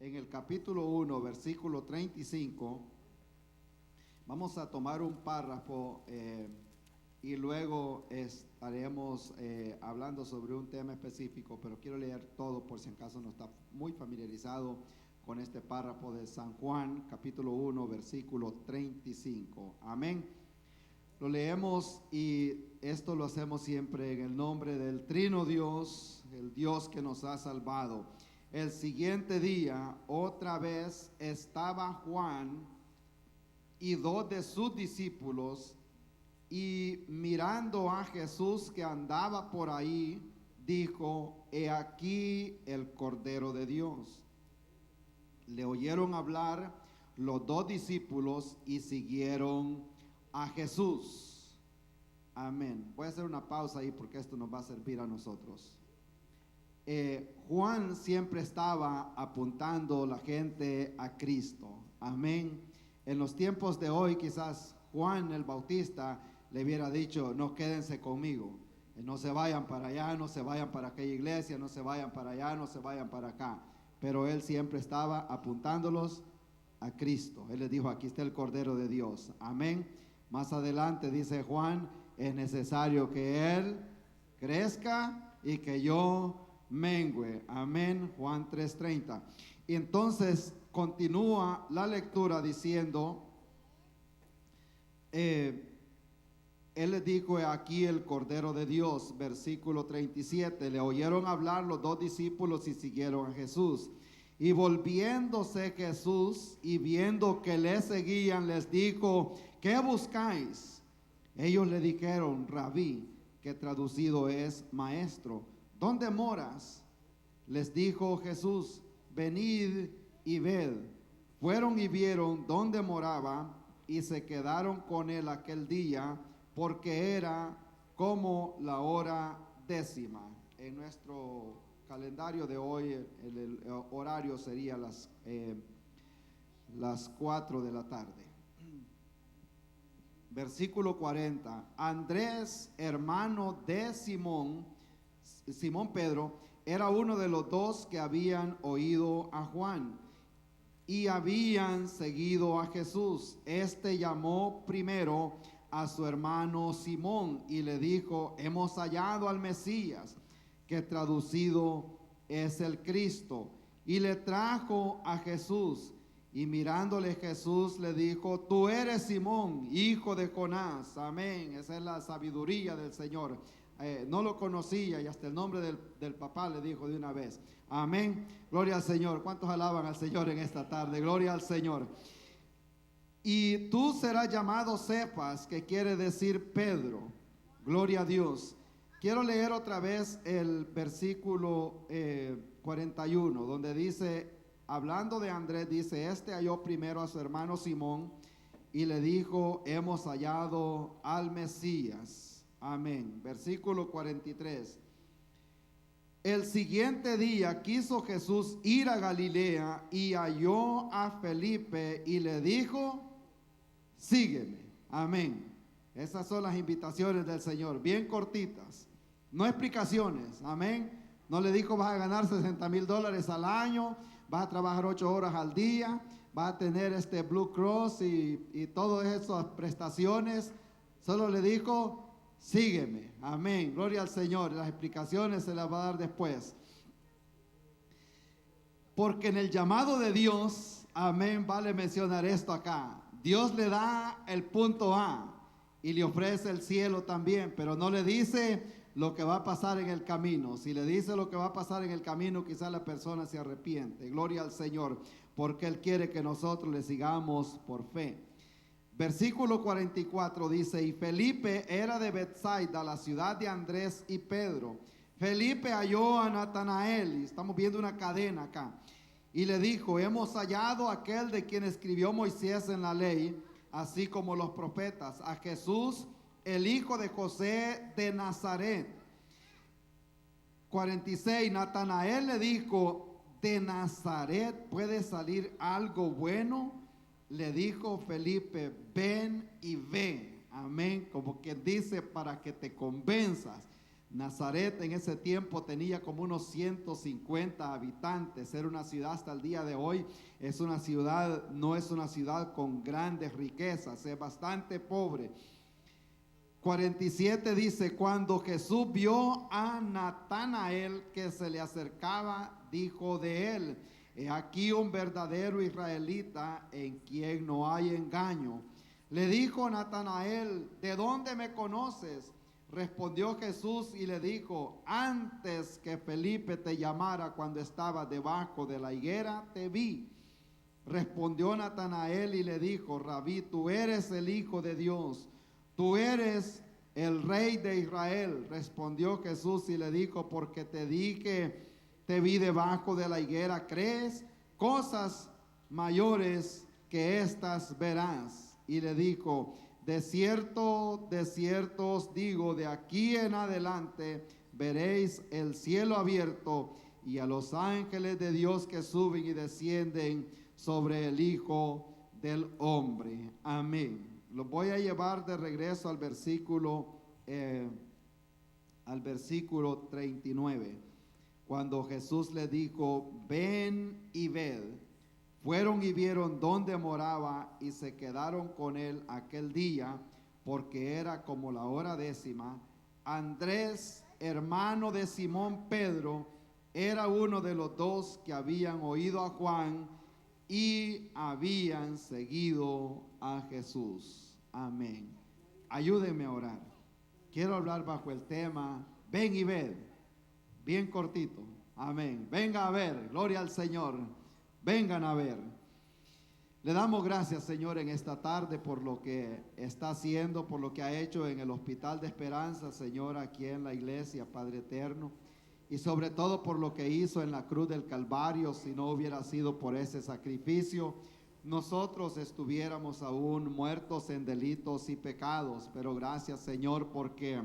en el capítulo 1, versículo 35. Vamos a tomar un párrafo y luego estaremos hablando sobre un tema específico, pero quiero leer todo por si acaso no está muy familiarizado con este párrafo de San Juan, capítulo 1, versículo 35. Amén. Lo leemos y esto lo hacemos siempre en el nombre del Trino Dios, el Dios que nos ha salvado. El siguiente día, otra vez estaba Juan y dos de sus discípulos, y mirando a Jesús que andaba por ahí, dijo: he aquí el Cordero de Dios. Le oyeron hablar los dos discípulos y siguieron a Jesús. Amén. Voy a hacer una pausa ahí porque esto nos va a servir a nosotros. Juan siempre estaba apuntando la gente a Cristo. Amén. En los tiempos de hoy quizás Juan el Bautista le hubiera dicho: no, quédense conmigo, no se vayan para allá, no se vayan para aquella iglesia, no se vayan para allá, no se vayan para acá. Pero él siempre estaba apuntándolos a Cristo. Él les dijo: aquí está el Cordero de Dios. Amén. Más adelante dice Juan: es necesario que Él crezca y que yo mengüe. Amén. Juan 3:30. Y entonces continúa la lectura diciendo, Él les dijo: aquí el Cordero de Dios. Versículo 37. Le oyeron hablar los dos discípulos y siguieron a Jesús. Y volviéndose Jesús y viendo que le seguían, les dijo: ¿qué buscáis? Ellos le dijeron: Rabí, que traducido es maestro, ¿dónde moras? Les dijo Jesús: venid y ved. Fueron y vieron dónde moraba, y se quedaron con él aquel día, porque era como la hora 10. En nuestro calendario de hoy el horario sería las 4 de la tarde. Versículo 40. Andrés, hermano de Simón Pedro, era uno de los dos que habían oído a Juan y habían seguido a Jesús. Este llamó primero a su hermano Simón y le dijo: hemos hallado al Mesías, que traducido es el Cristo. Y le trajo a Jesús, y mirándole Jesús le dijo: tú eres Simón, hijo de Jonás. Amén. Esa es la sabiduría del Señor. No lo conocía y hasta el nombre del papá le dijo de una vez. Amén. Gloria al Señor. ¿Cuántos alaban al Señor en esta tarde? Gloria al Señor. Y tú serás llamado Cefas, que quiere decir Pedro. Gloria a Dios. Quiero leer otra vez el versículo 41, donde dice, hablando de Andrés, dice: este halló primero a su hermano Simón y le dijo: hemos hallado al Mesías. Amén. Versículo 43. El siguiente día quiso Jesús ir a Galilea y halló a Felipe y le dijo: sígueme. Amén. Esas son las invitaciones del Señor, bien cortitas, no explicaciones. Amén. No le dijo: vas a ganar $60,000 al año, vas a trabajar 8 horas al día, vas a tener Blue Cross y todas esas prestaciones. Solo le dijo: sígueme. Amén. Gloria al Señor. Las explicaciones se las va a dar después. Porque en el llamado de Dios, amén, vale mencionar esto acá. Dios le da el punto A y le ofrece el cielo también, pero no le dice lo que va a pasar en el camino. Si le dice lo que va a pasar en el camino, quizás la persona se arrepiente. Gloria al Señor, porque Él quiere que nosotros le sigamos por fe. Versículo 44 dice: y Felipe era de Betsaida, la ciudad de Andrés y Pedro. Felipe halló a Natanael, y estamos viendo una cadena acá, y le dijo: hemos hallado a aquel de quien escribió Moisés en la ley, así como los profetas, a Jesús, el hijo de José de Nazaret. 46. Natanael le dijo: ¿de Nazaret puede salir algo bueno? Le dijo Felipe: ven y ve. Amén. Como quien dice, para que te convenzas Nazaret en ese tiempo tenía como unos 150 habitantes. Era una ciudad hasta el día de hoy. Es una ciudad, no es una ciudad con grandes riquezas, es bastante pobre. 47 dice, cuando Jesús vio a Natanael que se le acercaba, dijo de él, he aquí un verdadero israelita en quien no hay engaño. Le dijo Natanael, ¿de dónde me conoces? Respondió Jesús y le dijo, antes que Felipe te llamara cuando estabas debajo de la higuera, te vi. Respondió Natanael y le dijo, Rabí, tú eres el Hijo de Dios, tú eres el Rey de Israel. Respondió Jesús y le dijo, porque te dije, te vi debajo de la higuera, ¿crees? Cosas mayores que estas verás. Y le dijo, de cierto os digo, de aquí en adelante veréis el cielo abierto y a los ángeles de Dios que suben y descienden sobre el Hijo del Hombre. Amén. Los voy a llevar de regreso al versículo 39. Cuando Jesús le dijo, ven y ved. Fueron y vieron dónde moraba y se quedaron con él aquel día, porque era como la hora 10:00. Andrés, hermano de Simón Pedro, era uno de los dos que habían oído a Juan y habían seguido a Jesús. Amén. Ayúdenme a orar. Quiero hablar bajo el tema, ven y ved. Bien cortito. Amén. Venga a ver. Gloria al Señor. Vengan a ver. Le damos gracias, Señor, en esta tarde por lo que está haciendo, por lo que ha hecho en el Hospital de Esperanza, Señor, aquí en la iglesia, Padre eterno. Y sobre todo por lo que hizo en la cruz del Calvario. Si no hubiera sido por ese sacrificio, nosotros estuviéramos aún muertos en delitos y pecados. Pero gracias, Señor, porque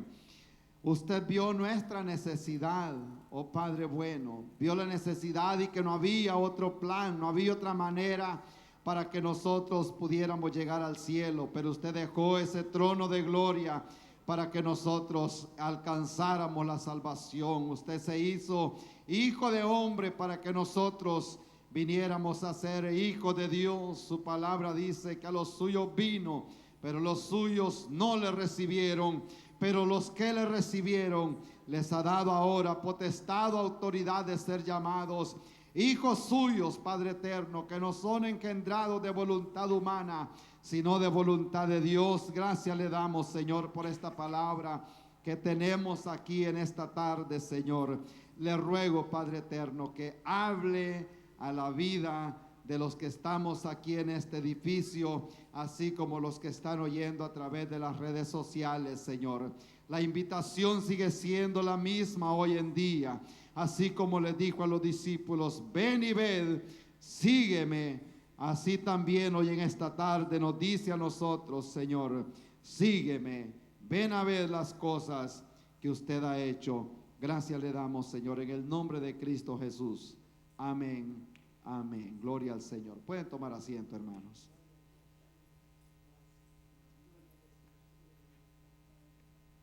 usted vio nuestra necesidad, oh Padre bueno, vio la necesidad y que no había otro plan, no había otra manera para que nosotros pudiéramos llegar al cielo, pero usted dejó ese trono de gloria para que nosotros alcanzáramos la salvación. Usted se hizo hijo de hombre para que nosotros viniéramos a ser hijos de Dios. Su palabra dice que a los suyos vino, pero los suyos no le recibieron. Pero los que le recibieron, les ha dado ahora potestad, autoridad de ser llamados hijos suyos, Padre eterno, que no son engendrados de voluntad humana, sino de voluntad de Dios. Gracias le damos, Señor, por esta palabra que tenemos aquí en esta tarde, Señor. Le ruego, Padre eterno, que hable a la vida de los que estamos aquí en este edificio, así como los que están oyendo a través de las redes sociales, Señor. La invitación sigue siendo la misma hoy en día, así como le dijo a los discípulos, ven y ved, sígueme. Así también hoy en esta tarde nos dice a nosotros, Señor, sígueme, ven a ver las cosas que usted ha hecho. Gracias le damos, Señor, en el nombre de Cristo Jesús. Amén. Amén. Gloria al Señor. Pueden tomar asiento, hermanos.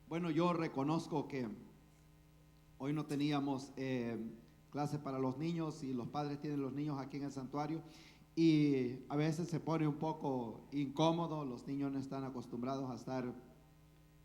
Bueno, yo reconozco que hoy no teníamos clase para los niños y los padres tienen los niños aquí en el santuario y a veces se pone un poco incómodo. Los niños no están acostumbrados a estar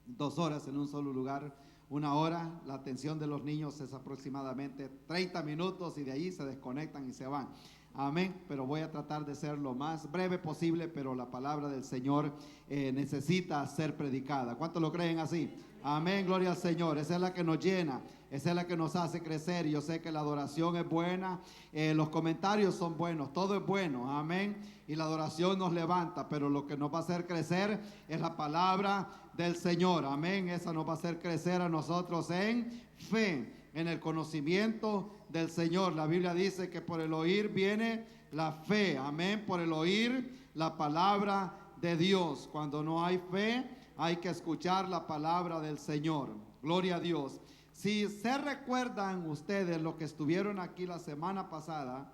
2 horas en un solo lugar. 1 hora, la atención de los niños es aproximadamente 30 minutos y de ahí se desconectan y se van. Amén, pero voy a tratar de ser lo más breve posible, pero la palabra del Señor necesita ser predicada. ¿Cuántos lo creen así? Amén, gloria al Señor. Esa es la que nos llena, esa es la que nos hace crecer. Yo sé que la adoración es buena, los comentarios son buenos, todo es bueno, amén. Y la adoración nos levanta, pero lo que nos va a hacer crecer es la palabra del Señor, amén. Esa nos va a hacer crecer a nosotros en fe, en el conocimiento del Señor. La Biblia dice que por el oír viene la fe, amén. Por el oír la palabra de Dios. Cuando no hay fe, hay que escuchar la palabra del Señor. Gloria a Dios. Si se recuerdan ustedes lo que estuvieron aquí la semana pasada,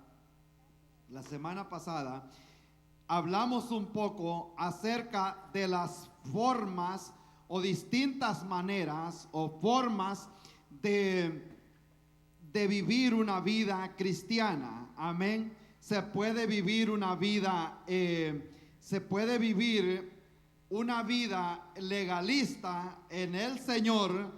hablamos un poco acerca de las formas o distintas maneras o formas de vivir una vida cristiana. Amén. Se puede vivir una vida, legalista en el Señor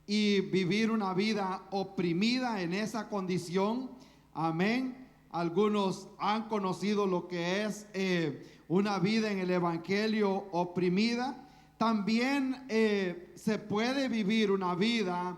y vivir una vida oprimida en esa condición. Amén. Algunos han conocido lo que es una vida en el Evangelio oprimida. También se puede vivir una vida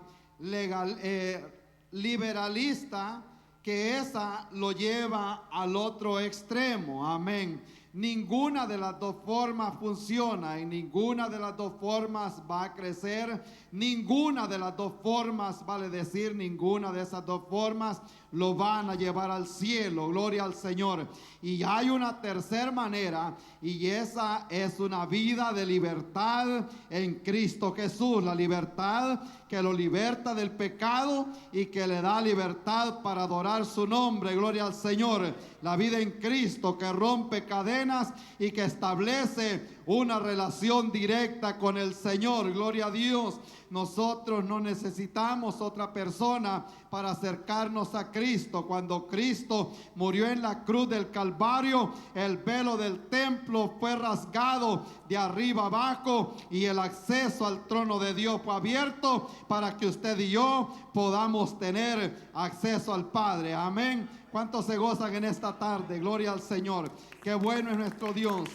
liberalista, que esa lo lleva al otro extremo. Amén. Ninguna de las dos formas funciona, y ninguna de las dos formas va a crecer. Ninguna de las dos formas, vale decir, ninguna de esas dos formas lo van a llevar al cielo. Gloria al Señor. Y hay una tercera manera, y esa es una vida de libertad en Cristo Jesús. La libertad que lo liberta del pecado y que le da libertad para adorar su nombre. Gloria al Señor. La vida en Cristo que rompe cadenas y que establece una relación directa con el Señor. Gloria a Dios. Nosotros no necesitamos otra persona para acercarnos a Cristo. Cuando Cristo murió en la cruz del Calvario, el velo del templo fue rasgado de arriba abajo y el acceso al trono de Dios fue abierto para que usted y yo podamos tener acceso al Padre. Amén. ¿Cuántos se gozan en esta tarde? Gloria al Señor. Qué bueno es nuestro Dios.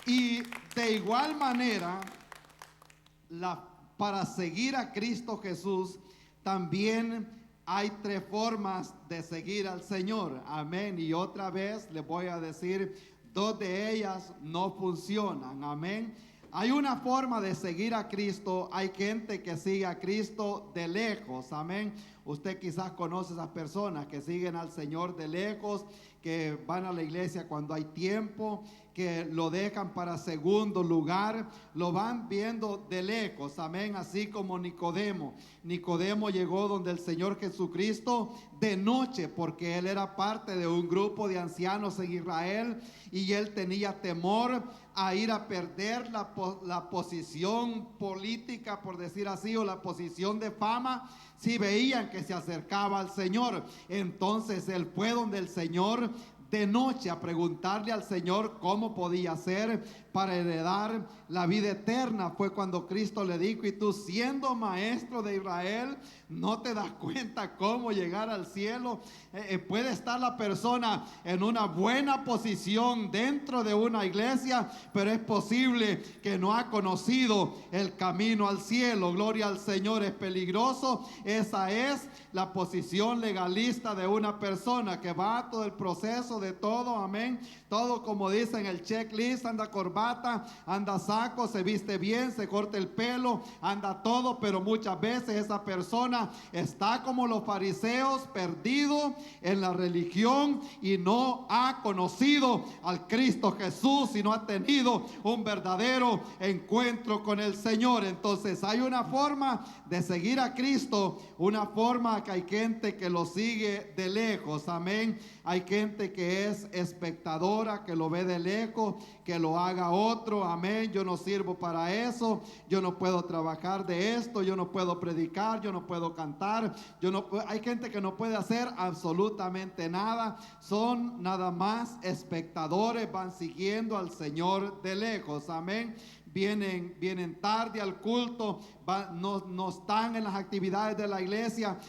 Y de igual manera, para seguir a Cristo Jesús, también hay tres formas de seguir al Señor. Amén. Y otra vez les voy a decir, dos de ellas no funcionan. Amén. Hay una forma de seguir a Cristo. Hay gente que sigue a Cristo de lejos. Amén. Usted quizás conoce a esas personas que siguen al Señor de lejos, que van a la iglesia cuando hay tiempo, que lo dejan para segundo lugar, lo van viendo de lejos. Amén. Así como Nicodemo. Nicodemo llegó donde el Señor Jesucristo de noche, porque él era parte de un grupo de ancianos en Israel y él tenía temor a ir a perder la posición política, por decir así, o la posición de fama, si veían que se acercaba al Señor. Entonces él fue donde el Señor de noche a preguntarle al Señor cómo podía hacer para heredar la vida eterna. Fue cuando Cristo le dijo: y tú, siendo maestro de Israel, ¿no te das cuenta cómo llegar al cielo? Puede estar la persona en una buena posición dentro de una iglesia, pero es posible que no ha conocido el camino al cielo. Gloria al Señor. Es peligroso. Esa es la posición legalista de una persona que va a todo el proceso de todo. Amén. Todo, como dicen, el checklist: anda corbata, anda saco, se viste bien, se corta el pelo, anda todo. Pero muchas veces esa persona está como los fariseos, perdido en la religión, y no ha conocido al Cristo Jesús y no ha tenido un verdadero encuentro con el Señor. Entonces hay una forma de seguir a Cristo, una forma que hay gente que lo sigue de lejos. Amén. Hay gente que es espectadora, que lo ve de lejos, que lo haga otro. Amén. Yo no sirvo para eso. Yo no puedo trabajar de esto. Yo no puedo predicar. Yo no puedo cantar. Hay gente que no puede hacer absolutamente nada. Son nada más espectadores. Van siguiendo al Señor de lejos. Amén. Vienen tarde al culto, no están en las actividades de la iglesia.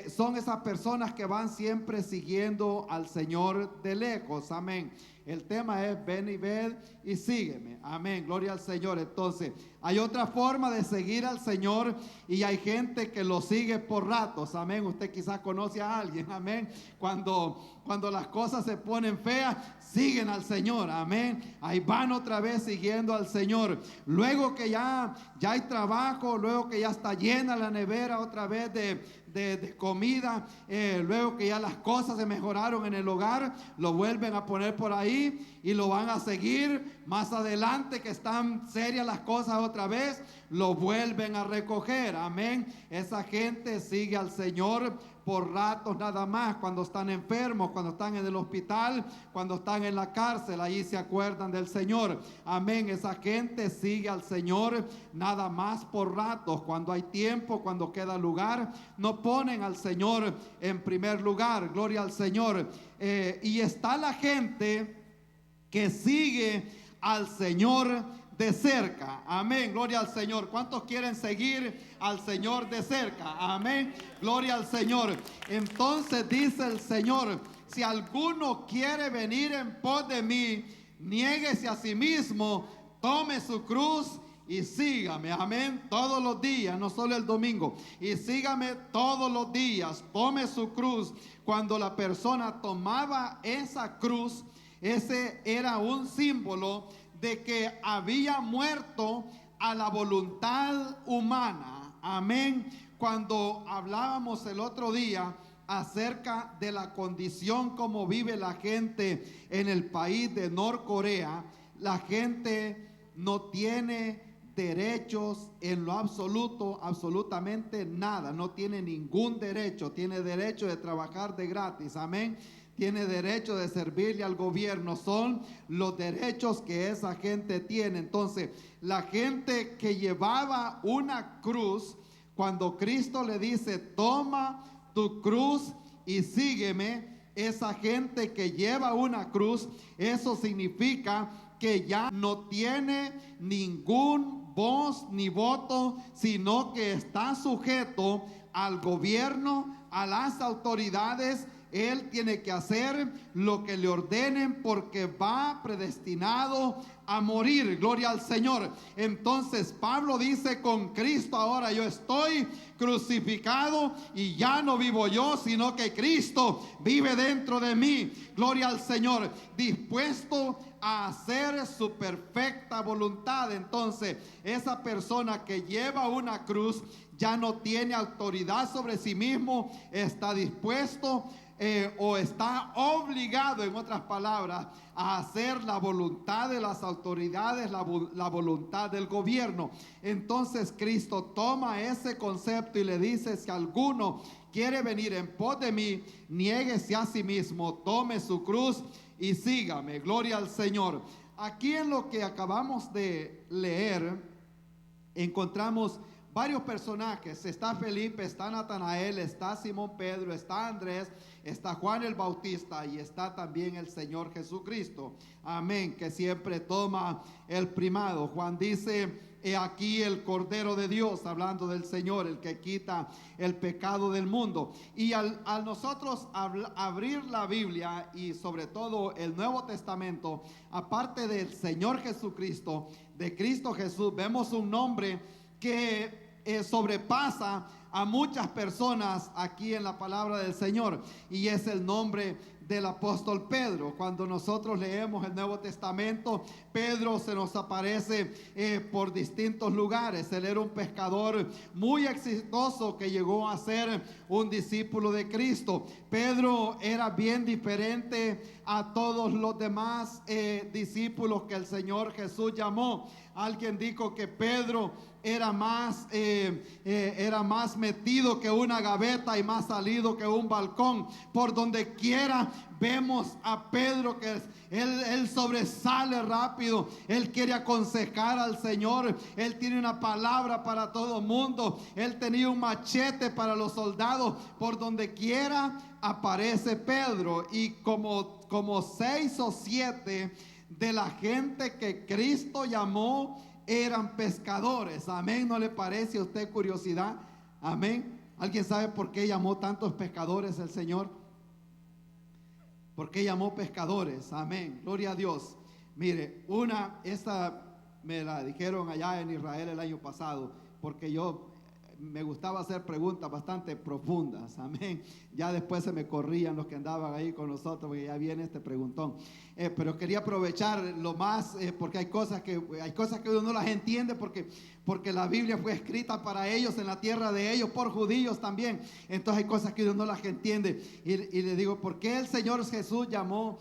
Son esas personas que van siempre siguiendo al Señor de lejos. Amén. El tema es: ven y ved y sígueme. Amén. Gloria al Señor. Entonces, hay otra forma de seguir al Señor, y hay gente que lo sigue por ratos. Amén. Usted quizás conoce a alguien. Amén. Cuando las cosas se ponen feas, siguen al Señor. Amén. Ahí van otra vez siguiendo al Señor. Luego que ya hay trabajo, luego que ya está llena la nevera otra vez de comida, luego que ya las cosas se mejoraron en el hogar, lo vuelven a poner por ahí y lo van a seguir. Más adelante, que están serias las cosas otra vez, lo vuelven a recoger. Amén. Esa gente sigue al Señor por ratos nada más, cuando están enfermos, cuando están en el hospital, cuando están en la cárcel, ahí se acuerdan del Señor. Amén. Esa gente sigue al Señor nada más por ratos, cuando hay tiempo, cuando queda lugar, no ponen al Señor en primer lugar. Gloria al Señor. Y está la gente que sigue al Señor de cerca. Amén. Gloria al Señor. ¿Cuántos quieren seguir al Señor de cerca? Amén. Gloria al Señor. Entonces dice el Señor: si alguno quiere venir en pos de mí, niéguese a sí mismo, tome su cruz y sígame. Amén. Todos los días, no solo el domingo. Y sígame todos los días. Tome su cruz. Cuando la persona tomaba esa cruz, ese era un símbolo de que había muerto a la voluntad humana. Amén. Cuando hablábamos el otro día acerca de la condición como vive la gente en el país de Norcorea, la gente no tiene derechos en lo absoluto, absolutamente nada, no tiene ningún derecho. Tiene derecho de trabajar de gratis. Amén. Tiene derecho de servirle al gobierno. Son los derechos que esa gente tiene. Entonces, la gente que llevaba una cruz, cuando Cristo le dice: toma tu cruz y sígueme, esa gente que lleva una cruz, eso significa que ya no tiene ningún voz ni voto, sino que está sujeto al gobierno, a las autoridades. Él tiene que hacer lo que le ordenen, porque va predestinado a morir. Gloria al Señor. Entonces Pablo dice: con Cristo ahora yo estoy crucificado, y ya no vivo yo, sino que Cristo vive dentro de mí. Gloria al Señor. Dispuesto a hacer su perfecta voluntad. Entonces, esa persona que lleva una cruz ya no tiene autoridad sobre sí mismo, está dispuesto o está obligado, en otras palabras, a hacer la voluntad de las autoridades, la voluntad del gobierno. Entonces Cristo toma ese concepto y le dice: si alguno quiere venir en pos de mí, niéguese a sí mismo, tome su cruz y sígame. Gloria al Señor. Aquí en lo que acabamos de leer encontramos varios personajes. Está Felipe, está Natanael, está Simón Pedro, está Andrés, está Juan el Bautista y está también el Señor Jesucristo. Amén, que siempre toma el primado. Juan dice: he aquí el Cordero de Dios, hablando del Señor, el que quita el pecado del mundo. Y al nosotros abrir la Biblia, y sobre todo el Nuevo Testamento, aparte del Señor Jesucristo, de Cristo Jesús, vemos un nombre que sobrepasa a muchas personas aquí en la palabra del Señor, y es el nombre del apóstol Pedro. Cuando nosotros leemos el Nuevo Testamento, Pedro se nos aparece por distintos lugares. Él era un pescador muy exitoso que llegó a ser un discípulo de Cristo. Pedro era bien diferente a todos los demás discípulos que el Señor Jesús llamó. Alguien dijo que Pedro era más metido que una gaveta y más salido que un balcón. Por donde quiera vemos a Pedro que él sobresale rápido. Él quiere aconsejar al Señor. Él tiene una palabra para todo mundo. Él tenía un machete para los soldados. Por donde quiera aparece Pedro. Y como 6 o 7 de la gente que Cristo llamó eran pescadores. Amén. ¿No le parece a usted curiosidad? Amén. ¿Alguien sabe por qué llamó tantos pescadores el Señor? ¿Por qué llamó pescadores? Amén. Gloria a Dios. Mire, esta me la dijeron allá en Israel el año pasado, porque me gustaba hacer preguntas bastante profundas. Amén. Ya después se me corrían los que andaban ahí con nosotros, porque ya viene este preguntón. Pero quería aprovechar lo más, porque hay cosas que uno no las entiende, porque porque la Biblia fue escrita para ellos, en la tierra de ellos, por judíos también. Entonces hay cosas que uno no las entiende. Y le digo, ¿por qué el Señor Jesús llamó,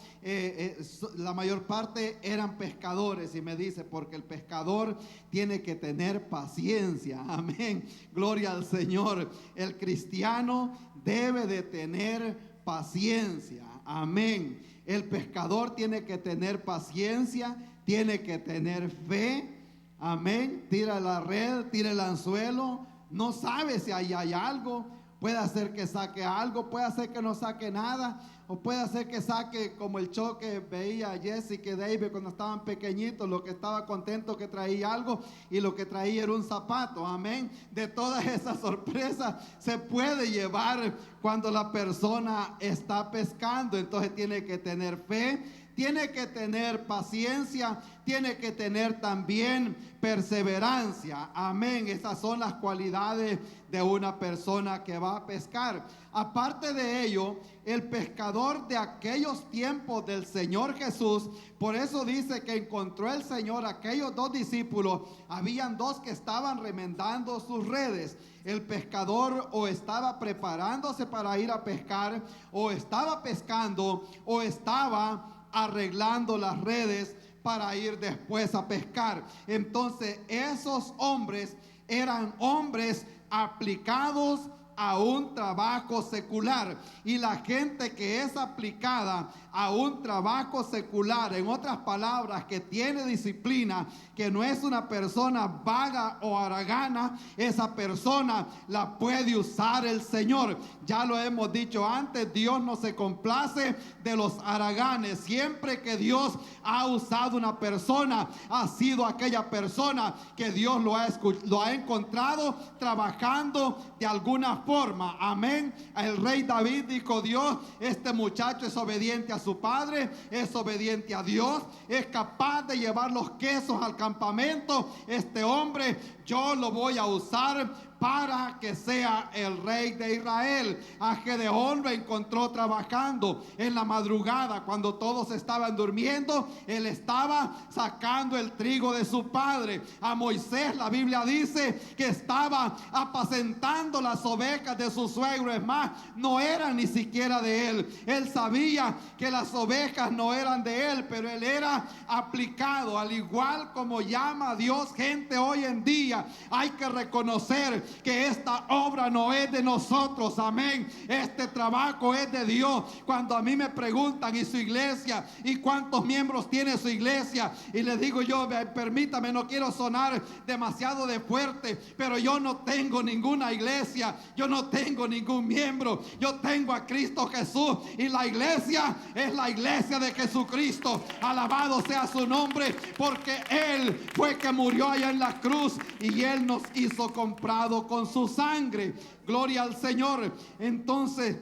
la mayor parte eran pescadores? Y me dice, porque el pescador tiene que tener paciencia. Amén. Gloria al Señor. El cristiano debe de tener paciencia. Amén. El pescador tiene que tener paciencia, tiene que tener fe. Amén. Tira la red, tira el anzuelo. No sabe si ahí hay algo. Puede hacer que saque algo, puede hacer que no saque nada, o puede hacer que saque como el choque. Veía a Jessica y David cuando estaban pequeñitos, lo que estaba contento que traía algo y lo que traía era un zapato. Amén. De todas esas sorpresas se puede llevar cuando la persona está pescando. Entonces tiene que tener fe, tiene que tener paciencia, tiene que tener también perseverancia. Amén. Esas son las cualidades de una persona que va a pescar. Aparte de ello, el pescador de aquellos tiempos del Señor Jesús, por eso dice que encontró el Señor aquellos dos discípulos. Habían dos que estaban remendando sus redes. El pescador o estaba preparándose para ir a pescar, o estaba pescando, o estaba arreglando las redes para ir después a pescar. Entonces esos hombres eran hombres aplicados a un trabajo secular. Y la gente que es aplicada a un trabajo secular, en otras palabras, que tiene disciplina, que no es una persona vaga o haragana, esa persona la puede usar el Señor. Ya lo hemos dicho antes, Dios no se complace de los haraganes. Siempre que Dios ha usado una persona, ha sido aquella persona que Dios lo ha encontrado trabajando de alguna forma. Amén. El rey David dijo: Dios, este muchacho es obediente a su padre, es obediente a Dios, es capaz de llevar los quesos al campamento. Este hombre yo lo voy a usar para que sea el rey de Israel. A Gedeón lo encontró trabajando en la madrugada, cuando todos estaban durmiendo. Él estaba sacando el trigo de su padre. A Moisés, la Biblia dice que estaba apacentando las ovejas de su suegro. Es más, no eran ni siquiera de él. Él sabía que las ovejas no eran de él, pero él era aplicado. Al igual como llama a Dios gente hoy en día, hay que reconocer que esta obra no es de nosotros. Amén. Este trabajo es de Dios. Cuando a mí me preguntan, ¿y su iglesia? ¿Y cuántos miembros tiene su iglesia? Y les digo yo, permítame, no quiero sonar demasiado de fuerte, pero yo no tengo ninguna iglesia, yo no tengo ningún miembro. Yo tengo a Cristo Jesús, y la iglesia es la iglesia de Jesucristo. Alabado sea su nombre, porque Él fue que murió allá en la cruz y Él nos hizo comprado con su sangre. Gloria al Señor. Entonces,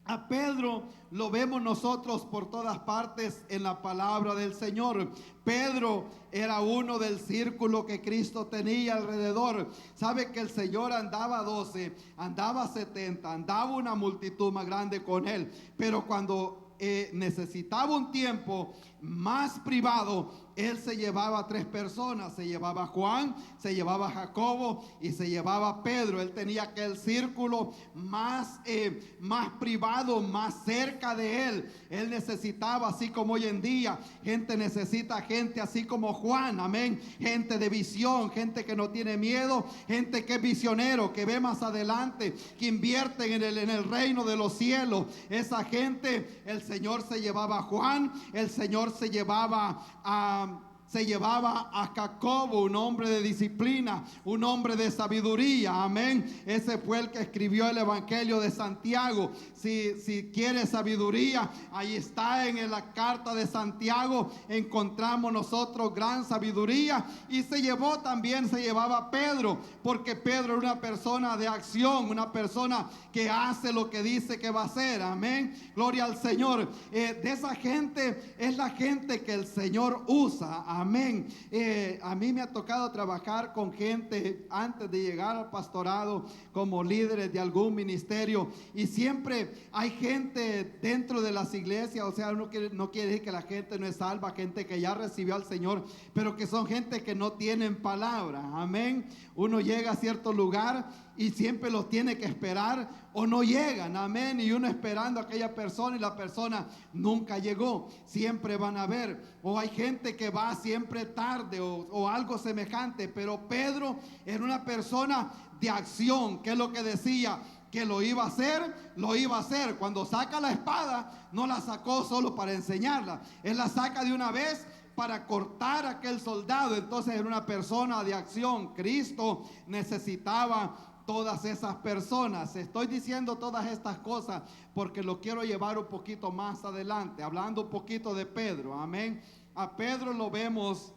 a Pedro lo vemos nosotros por todas partes en la palabra del Señor. Pedro era uno del círculo que Cristo tenía alrededor. Sabe que el Señor andaba 12, andaba 70, andaba una multitud más grande con él. Pero cuando necesitaba un tiempo más privado, él se llevaba a 3 personas. Se llevaba a Juan, se llevaba a Jacobo y se llevaba a Pedro. Él tenía aquel círculo más privado, más cerca de él. Él necesitaba, así como hoy en día gente necesita gente así como Juan. Amén. Gente de visión, gente que no tiene miedo, gente que es visionero, que ve más adelante, que invierte en el reino de los cielos. Esa gente, el Señor se llevaba a Juan, el Señor se llevaba a Jacobo, un hombre de disciplina, un hombre de sabiduría. Amén. Ese fue el que escribió el Evangelio de Santiago. Si quiere sabiduría, ahí está en la carta de Santiago. Encontramos nosotros gran sabiduría. Y se llevaba a Pedro, porque Pedro era una persona de acción, una persona que hace lo que dice que va a hacer. Amén. Gloria al Señor. De esa gente es la gente que el Señor usa. Amén. Amén. A mí me ha tocado trabajar con gente antes de llegar al pastorado como líderes de algún ministerio, y siempre hay gente dentro de las iglesias, o sea, no quiere decir que la gente no es salva, gente que ya recibió al Señor, pero que son gente que no tienen palabra. Amén. Uno llega a cierto lugar y siempre los tiene que esperar o no llegan. Amén. Y uno esperando a aquella persona y la persona nunca llegó. Siempre van a ver. O hay gente que va siempre tarde o algo semejante. Pero Pedro era una persona de acción. ¿Qué es lo que decía? Que lo iba a hacer, lo iba a hacer. Cuando saca la espada, no la sacó solo para enseñarla. Él la saca de una vez para cortar a aquel soldado. Entonces era una persona de acción. Cristo necesitaba todas esas personas. Estoy diciendo todas estas cosas porque lo quiero llevar un poquito más adelante, hablando un poquito de Pedro. Amén. A Pedro lo vemos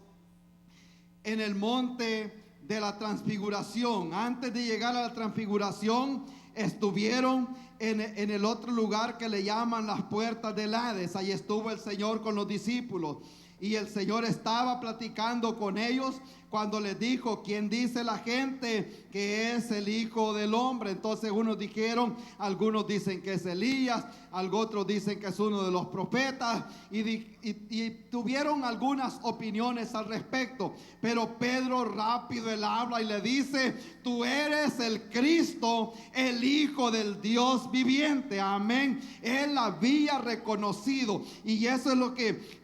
en el monte de la transfiguración. Antes de llegar a la transfiguración, estuvieron en el otro lugar que le llaman las puertas del Hades. Ahí estuvo el Señor con los discípulos. Y el Señor estaba platicando con ellos cuando les dijo: ¿quién dice la gente que es el Hijo del Hombre? Entonces unos dijeron, algunos dicen que es Elías, otros dicen que es uno de los profetas, y tuvieron algunas opiniones al respecto. Pero Pedro rápido él habla y le dice: tú eres el Cristo, el Hijo del Dios viviente. Amén. Él había reconocido, y eso es lo que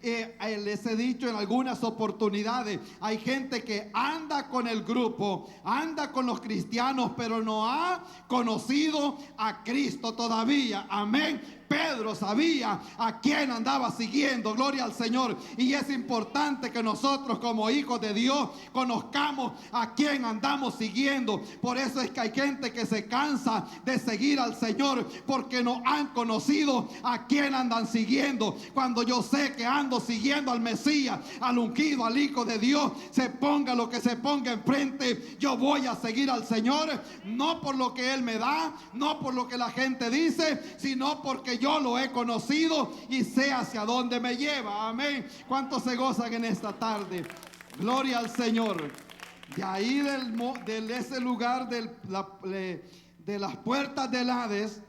les he dicho en algunas oportunidades. Hay gente que anda con el grupo, anda con los cristianos, pero no ha conocido a Cristo todavía. Amén. Pedro sabía a quién andaba siguiendo, gloria al Señor. Y es importante que nosotros como hijos de Dios conozcamos a quién andamos siguiendo. Por eso es que hay gente que se cansa de seguir al Señor, porque no han conocido a quién andan siguiendo. Cuando yo sé que ando siguiendo al Mesías, al ungido, al Hijo de Dios, se ponga lo que se ponga enfrente, yo voy a seguir al Señor, no por lo que Él me da, no por lo que la gente dice, sino porque yo lo he conocido y sé hacia dónde me lleva. Amén. ¿Cuántos se gozan en esta tarde? Gloria al Señor. De ahí de ese lugar de las puertas del Hades,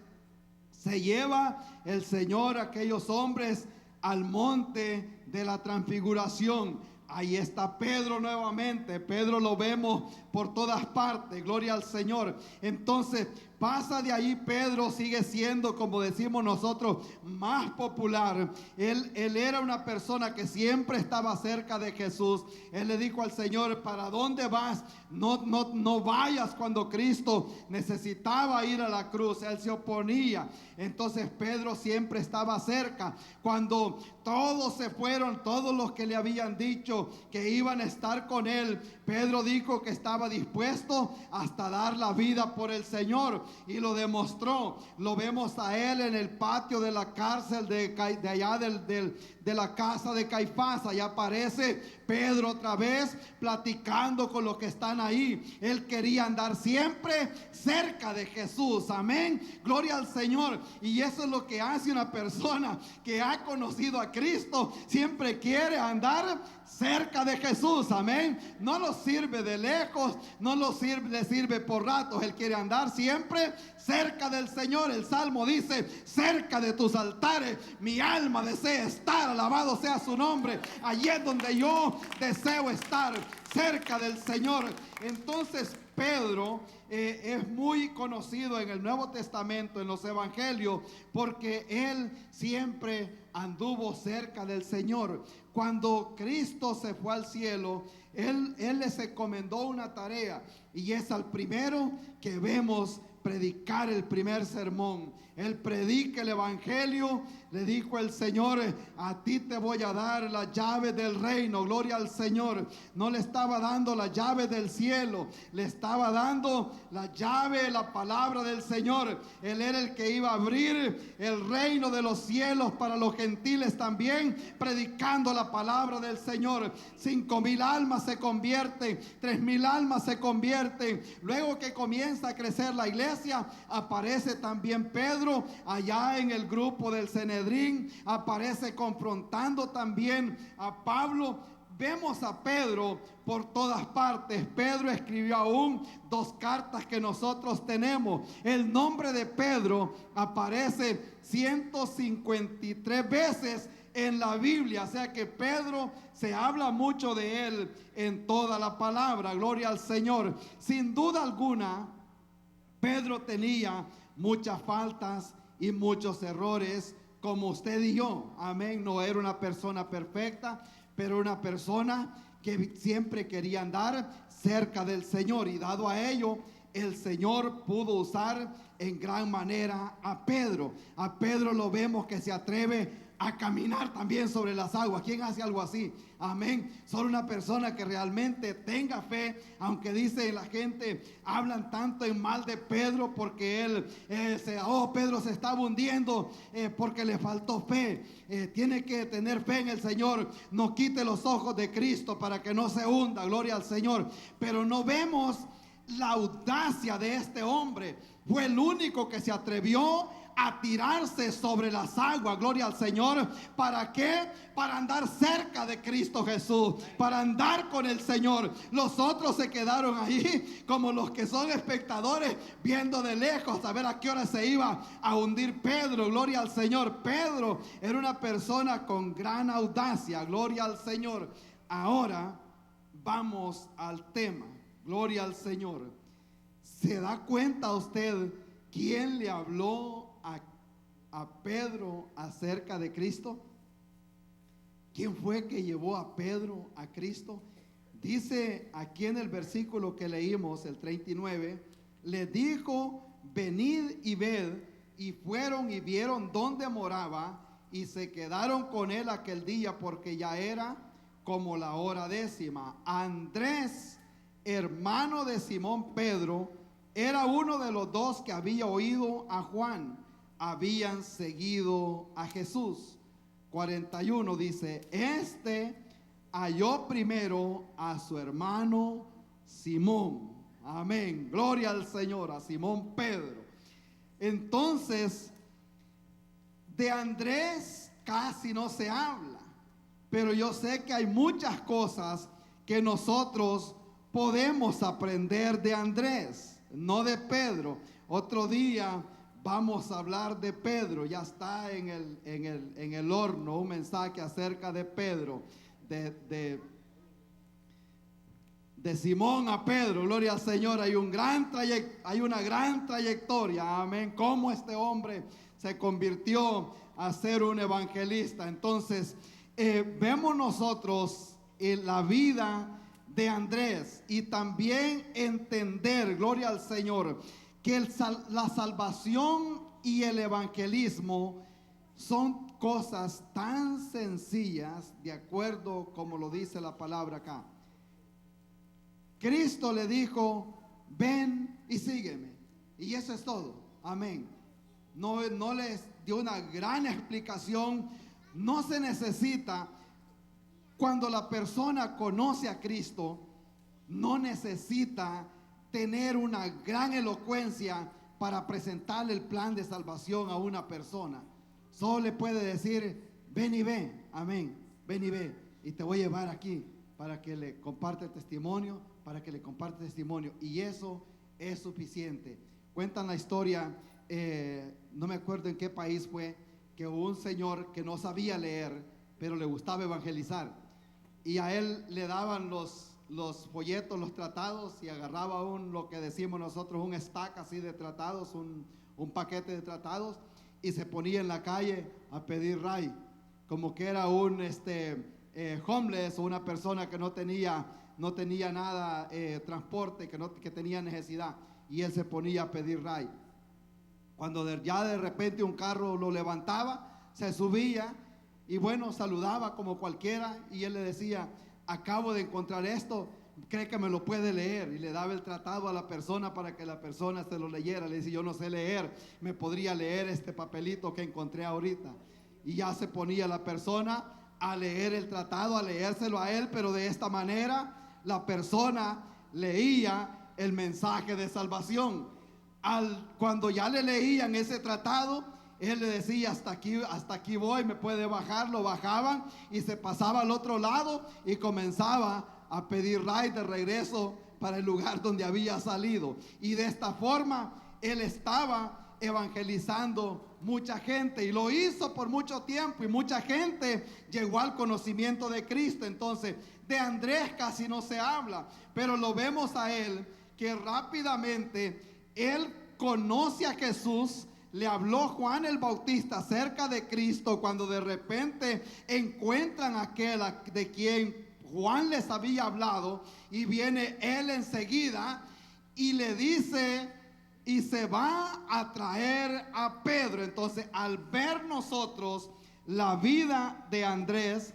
se lleva el Señor a aquellos hombres al monte de la transfiguración. Ahí está Pedro nuevamente. Pedro lo vemos por todas partes. Gloria al Señor. Entonces pasa de ahí. Pedro sigue siendo, como decimos nosotros, más popular. Él era una persona que siempre estaba cerca de Jesús. Él le dijo al Señor: ¿para dónde vas? No vayas. Cuando Cristo necesitaba ir a la cruz, Él se oponía. Entonces Pedro siempre estaba cerca. Cuando todos se fueron, todos los que le habían dicho que iban a estar con él, Pedro dijo que estaba dispuesto hasta dar la vida por el Señor, y lo demostró. Lo vemos a él en el patio de la cárcel de allá de la casa de Caifás. Allá aparece Pedro otra vez platicando con los que están ahí. Él quería andar siempre cerca de Jesús. Amén. Gloria al Señor. Y eso es lo que hace una persona que ha conocido a Cristo. Siempre quiere andar cerca de Jesús. Amén. No lo sirve de lejos, no le sirve por ratos. Él quiere andar siempre cerca del Señor. El Salmo dice: cerca de tus altares mi alma desea estar. Alabado sea su nombre. Allí es donde yo deseo estar, cerca del Señor. Entonces Pedro es muy conocido en el Nuevo Testamento, en los Evangelios, porque él siempre anduvo cerca del Señor. Cuando Cristo se fue al cielo, él les encomendó una tarea, y es al primero que vemos predicar el primer sermón. Él predica el Evangelio. Le dijo el Señor: a ti te voy a dar la llave del reino. Gloria al Señor. No le estaba dando la llave del cielo, le estaba dando la llave, la palabra del Señor. Él era el que iba a abrir el reino de los cielos para los gentiles también, predicando la palabra del Señor. 5,000 almas se convierten, 3,000 almas se convierten. Luego que comienza a crecer la iglesia, aparece también Pedro allá en el grupo del Sanedrín. Aparece confrontando también a Pablo. vemos a Pedro por todas partes. Pedro escribió aún 2 cartas que nosotros tenemos. El nombre de Pedro aparece 153 veces en la Biblia, o sea que Pedro, se habla mucho de él en toda la palabra. Gloria al Señor. Sin duda alguna, Pedro tenía muchas faltas y muchos errores, como usted y yo. Amén. No era una persona perfecta, pero una persona que siempre quería andar cerca del Señor, y dado a ello, el Señor pudo usar en gran manera a Pedro. A Pedro lo vemos que se atreve a caminar también sobre las aguas. ¿Quién hace algo así? Amén. Solo una persona que realmente tenga fe, aunque dice la gente, hablan tanto en mal de Pedro porque él, Pedro se estaba hundiendo porque le faltó fe. Tiene que tener fe en el Señor. No quite los ojos de Cristo para que no se hunda. Gloria al Señor. Pero no vemos la audacia de este hombre. Fue el único que se atrevió a tirarse sobre las aguas. Gloria al Señor. ¿Para qué? Para andar cerca de Cristo Jesús, para andar con el Señor. Los otros se quedaron ahí como los que son espectadores, viendo de lejos a ver a qué hora se iba a hundir Pedro. Gloria al Señor. Pedro era una persona con gran audacia. Gloria al Señor. Ahora vamos al tema. Gloria al Señor. ¿Se da cuenta usted quién le habló a Pedro acerca de Cristo? ¿Quién fue que llevó a Pedro a Cristo? Dice aquí en el versículo que leímos, el 39, le dijo: venid y ved. Y fueron y vieron dónde moraba, y se quedaron con él aquel día, porque ya era como la hora 10. Andrés, hermano de Simón Pedro, era uno de los 2 que había oído a Juan. Habían seguido a Jesús. 41 dice: este halló primero a su hermano Simón. Amén. Gloria al Señor, a Simón Pedro. Entonces, de Andrés casi no se habla, pero yo sé que hay muchas cosas que nosotros podemos aprender de Andrés, no de Pedro. Otro día vamos a hablar de Pedro. Ya está en el horno un mensaje acerca de Pedro, de Simón a Pedro. Gloria al Señor. Hay una gran trayectoria. Amén. Cómo este hombre se convirtió a ser un evangelista. Entonces, vemos nosotros en la vida de Andrés, y también entender, gloria al Señor, que la salvación y el evangelismo son cosas tan sencillas, de acuerdo como lo dice la palabra acá. Cristo le dijo: ven y sígueme, y eso es todo. Amén. No les dio una gran explicación. No se necesita. Cuando la persona conoce a Cristo, no necesita tener una gran elocuencia para presentarle el plan de salvación a una persona. Solo le puede decir: ven y ve. Amén. Ven y ve, y te voy a llevar aquí para que le comparte el testimonio, y eso es suficiente. Cuentan la historia, no me acuerdo en qué país fue, que hubo un señor que no sabía leer, pero le gustaba evangelizar, y a él le daban los folletos, los tratados, y agarraba lo que decimos nosotros, un stack así de tratados, un paquete de tratados, y se ponía en la calle a pedir ray, como que era un homeless, o una persona que no tenía nada, transporte, que tenía necesidad, y él se ponía a pedir ray. Cuando ya de repente un carro lo levantaba, se subía y bueno, saludaba como cualquiera, y él le decía: acabo de encontrar esto, ¿cree que me lo puede leer? Y le daba el tratado a la persona para que la persona se lo leyera. Le dice: yo no sé leer, ¿me podría leer este papelito que encontré ahorita? Y ya se ponía la persona a leer el tratado, a leérselo a él, pero de esta manera la persona leía el mensaje de salvación. Cuando ya le leían ese tratado, él le decía, hasta aquí voy, me puede bajar, lo bajaban y se pasaba al otro lado y comenzaba a pedir ride de regreso para el lugar donde había salido. Y de esta forma él estaba evangelizando mucha gente y lo hizo por mucho tiempo y mucha gente llegó al conocimiento de Cristo. Entonces de Andrés casi no se habla, pero lo vemos a él que rápidamente él conoce a Jesús. Le habló Juan el Bautista acerca de Cristo cuando de repente encuentran a aquel de quien Juan les había hablado, y viene él enseguida y le dice, y se va a traer a Pedro. Entonces, al ver nosotros la vida de Andrés,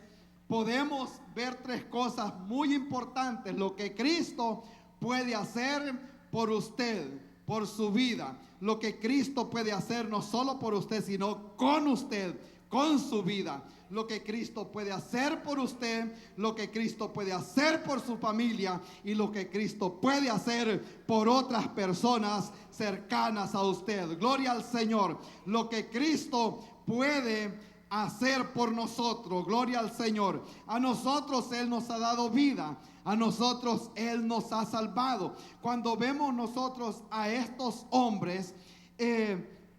podemos ver tres cosas muy importantes: lo que Cristo puede hacer por usted, por su vida, lo que Cristo puede hacer no solo por usted, sino con usted, con su vida, lo que Cristo puede hacer por usted, lo que Cristo puede hacer por su familia y lo que Cristo puede hacer por otras personas cercanas a usted. Gloria al Señor. Lo que Cristo puede hacer por nosotros. Gloria al Señor. A nosotros Él nos ha dado vida. A nosotros Él nos ha salvado. Cuando vemos nosotros a estos hombres,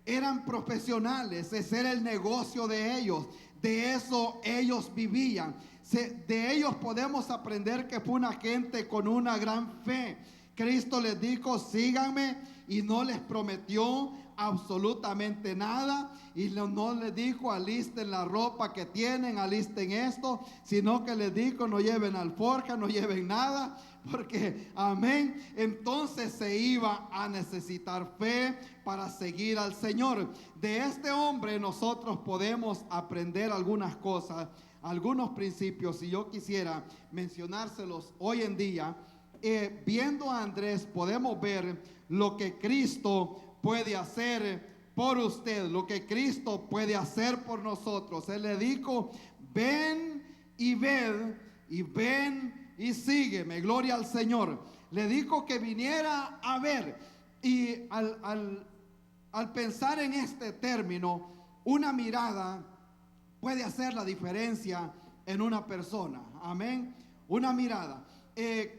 eran profesionales. Ese era el negocio de ellos. De eso ellos vivían. De ellos podemos aprender que fue una gente con una gran fe. Cristo les dijo, síganme, y no les prometió absolutamente nada, y no les dijo alisten la ropa que tienen, alisten esto, sino que les dijo no lleven alforja, no lleven nada, porque amén, entonces se iba a necesitar fe para seguir al Señor. De este hombre nosotros podemos aprender algunas cosas, algunos principios, y yo quisiera mencionárselos hoy en día. Viendo a Andrés podemos ver lo que Cristo puede hacer por usted, lo que Cristo puede hacer por nosotros. Él le dijo, ven y ved, y ven y sígueme. Gloria al Señor. Le dijo que viniera a ver. Y al pensar en este término, una mirada puede hacer la diferencia en una persona. Amén. Una mirada.